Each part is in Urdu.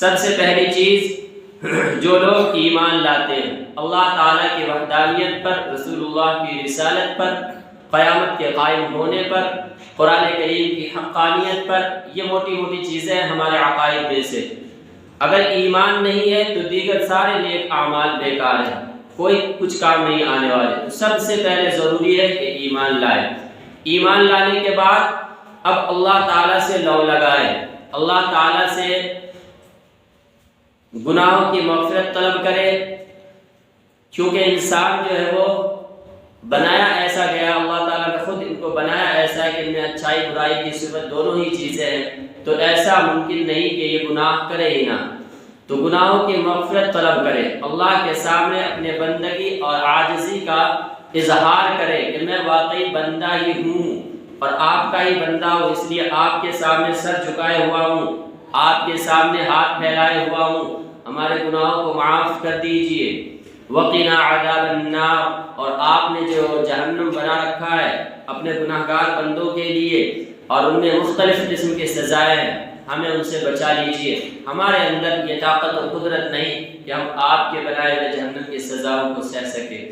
سب سے پہلی چیز جو لوگ ایمان لاتے ہیں اللہ تعالیٰ کی وحدانیت پر، رسول اللہ کی رسالت پر، قیامت کے قائم ہونے پر، قرآن کریم کی حقانیت پر، یہ موٹی موٹی چیزیں ہمارے عقائد میں سے۔ اگر ایمان نہیں ہے تو دیگر سارے نیک اعمال بیکار ہیں، کوئی کچھ کام نہیں آنے والے۔ تو سب سے پہلے ضروری ہے کہ ایمان لائے۔ ایمان لانے کے بعد اب اللہ تعالیٰ سے لو لگائے، اللہ تعالیٰ سے گناہوں کی مغفرت طلب کرے، کیونکہ انسان جو ہے وہ بنایا ایسا گیا، اللہ تعالیٰ نے خود ان کو بنایا ایسا ہے کہ ان میں اچھائی برائی کی صفت دونوں ہی چیزیں ہیں، تو ایسا ممکن نہیں کہ یہ گناہ کرے ہی نہ۔ تو گناہوں کی مغفرت طلب کرے، اللہ کے سامنے اپنے بندگی اور عاجزی کا اظہار کرے کہ میں واقعی بندہ ہی ہوں اور آپ کا ہی بندہ ہوں، اس لیے آپ کے سامنے سر جھکائے ہوا ہوں، آپ کے سامنے ہاتھ پھیلائے ہوا ہوں، ہمارے گناہوں کو معاف کر دیجئے۔ وقنا عذاب النار، اور آپ نے جو جہنم بنا رکھا ہے اپنے گناہگار بندوں کے لیے اور ان میں مختلف قسم کی سزائیں ہیں، ہمیں ان سے بچا لیجئے۔ ہمارے اندر یہ طاقت و قدرت نہیں کہ ہم آپ کے بنائے ہوئے جہنم کی سزاؤں کو سہ سکیں۔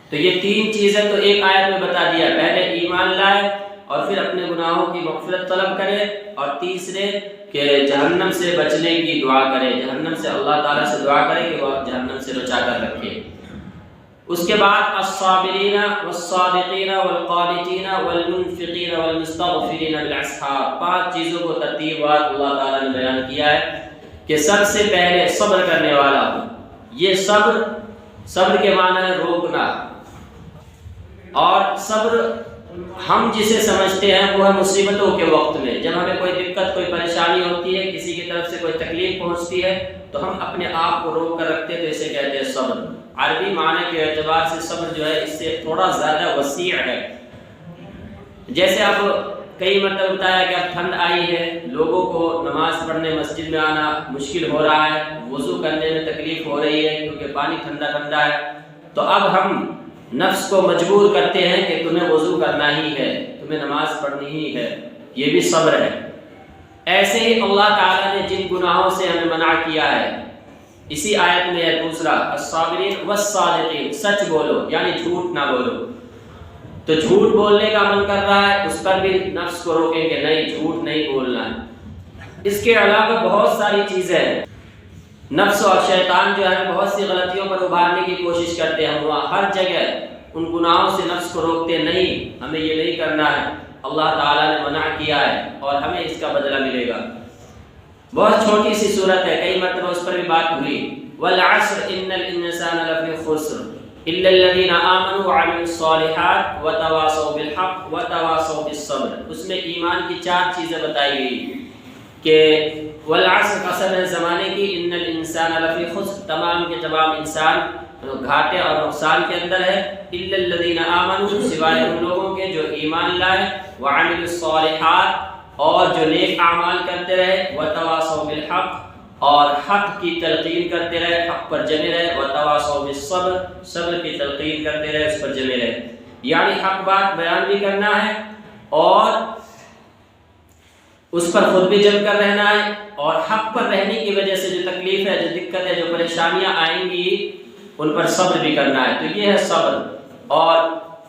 تو یہ تین چیزیں تو ایک آیت میں بتا دیا، پہلے ایمان لائے اور پھر اپنے گناہوں کی مغفرت طلب کرے، اور تیسرے کہ جہنم سے بچنے کی دعا کرے، جہنم سے اللہ تعالیٰ سے دعا کرے کہ وہ جہنم سے بچا کر رکھے۔ اس کے بعد الصابرین والصادقین والقانتین والمنفقین والمستغفرین بالاسحار، 5 چیزوں کو ترتیب وار اللہ تعالیٰ نے بیان کیا ہے کہ سب سے پہلے صبر کرنے والا ہو۔ یہ صبر کے معنی ہے روکنا، اور صبر ہم جسے سمجھتے ہیں وہ ہے مصیبتوں کے وقت میں، جب ہمیں کوئی دقت کوئی پریشانی ہوتی ہے، کسی کی طرف سے کوئی تکلیف پہنچتی ہے تو ہم اپنے آپ کو روک کر رکھتے ہیں، تو اسے کہتے ہیں صبر۔ عربی معنی کے اعتبار سے صبر جو ہے اس سے تھوڑا زیادہ وسیع ہے۔ جیسے اب کئی مرتبہ بتایا کہ اب ٹھنڈ آئی ہے، لوگوں کو نماز پڑھنے مسجد میں آنا مشکل ہو رہا ہے، وضو کرنے میں تکلیف ہو رہی ہے کیونکہ پانی ٹھنڈا ٹھنڈا ہے، تو اب ہم نفس کو مجبور کرتے ہیں کہ تمہیں وضو کرنا ہی ہے، تمہیں نماز پڑھنی ہی ہے، یہ بھی صبر ہے۔ ایسے ہی اللہ تعالیٰ نے جن گناہوں سے ہمیں منع کیا ہے، اسی آیت میں ہے دوسرا الصابرین والصادقین، سچ بولو یعنی جھوٹ نہ بولو۔ تو جھوٹ بولنے کا من کر رہا ہے، اس پر بھی نفس کو روکیں کہ نہیں، جھوٹ نہیں بولنا ہے۔ اس کے علاوہ بہت ساری چیزیں ہیں، نفس اور شیطان جو ہے بہت سی غلطیوں پر ابھارنے کی کوشش کرتے ہیں، ہم ہر جگہ ان گناہوں سے نفس کو روکتے نہیں، ہمیں یہ نہیں کرنا ہے، اللہ تعالیٰ نے منع کیا ہے اور ہمیں اس کا بدلہ ملے گا۔ بہت چھوٹی سی صورت ہے، کئی مرتبہ اس پر بھی بات ہوئی، والعصر ان الانسان لفی خسر الا الذین آمنوا وعملوا الصالحات وتواصوا بالحق وتواصوا بالصبر۔ اس میں ایمان کی 4 چیزیں بتائی گئی کہ والعصر قسم ہے زمانے کی، ان الانسان لفی خسر، تمام کے تمام انسان گھاٹے اور نقصان کے اندر ہے، الا الذین آمنوا، سوائے ان لوگوں کے جو ایمان لائے، وعملوا الصالحات، اور جو نیک اعمال کرتے رہے، وتواصوا بالحق، اور حق کی تلقین کرتے رہے، حق پر جمے رہے، وتواصوا بالصبر، صبر کی تلقین کرتے رہے، اس پر جمے رہے۔ یعنی حق بات بیان بھی کرنا ہے اور اس پر خود بھی جم کر رہنا ہے، اور حق پر رہنے کی وجہ سے جو تکلیف ہے، جو دقت ہے، جو پریشانیاں آئیں گی، ان پر صبر بھی کرنا ہے۔ تو یہ ہے صبر۔ اور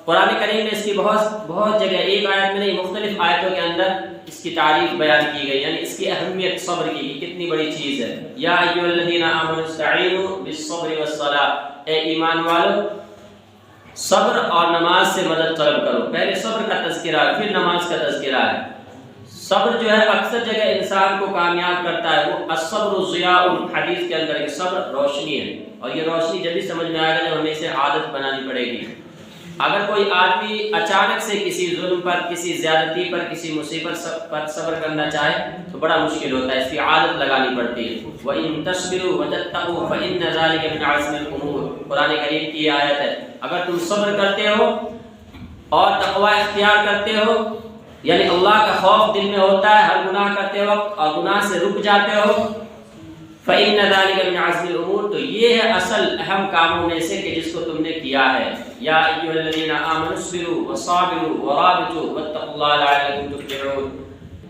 قرآن کریم میں اس کی بہت جگہ، ایک آیت میں نہیں مختلف آیتوں کے اندر اس کی تعریف بیان کی گئی، یعنی اس کی اہمیت صبر کی کتنی بڑی چیز ہے۔ یا ایھا الذین آمنوا استعینوا بالصبر والصلاۃ، اے ایمان والو صبر اور نماز سے مدد طلب کرو۔ پہلے صبر کا تذکرہ ہے، پھر نماز کا تذکرہ ہے۔ صبر جو ہے اکثر جگہ انسان کو کامیاب کرتا ہے، وہ الصبر ضیاء، حدیث کے اندر کہ صبر روشنی ہے، اور یہ روشنی جب بھی سمجھ میں آئے گا جب ہمیں اسے عادت بنانی پڑے گی۔ اگر کوئی آدمی اچانک سے کسی ظلم پر، کسی زیادتی پر، کسی مصیبت پر صبر کرنا چاہے تو بڑا مشکل ہوتا ہے، اس کی عادت لگانی پڑتی ہے۔ وَإِن تَصْبِرُوا وَتَتَّقُوا فَإِنَّ ذَلِكَ مِنْ عَزْمِ الْأُمُورِ، قرآن کریم کی یہ آیت ہے، اگر تم صبر کرتے ہو اور تقوی اختیار کرتے ہو، یعنی اللہ کا خوف دل میں ہوتا ہے ہر گناہ کرتے وقت اور گناہ سے رک جاتے ہو، فَإِنَّ ذَلِكَ مِنْ عَزْمِ الْأُمُورِ، تو یہ ہے اصل اہم کاموں میں سے کہ جس کو تم نے کیا ہے۔ یا ایھا الذین آمنوا اصبروا وصابروا ورابطوا واتقوا اللہ لعلکم تفلحون۔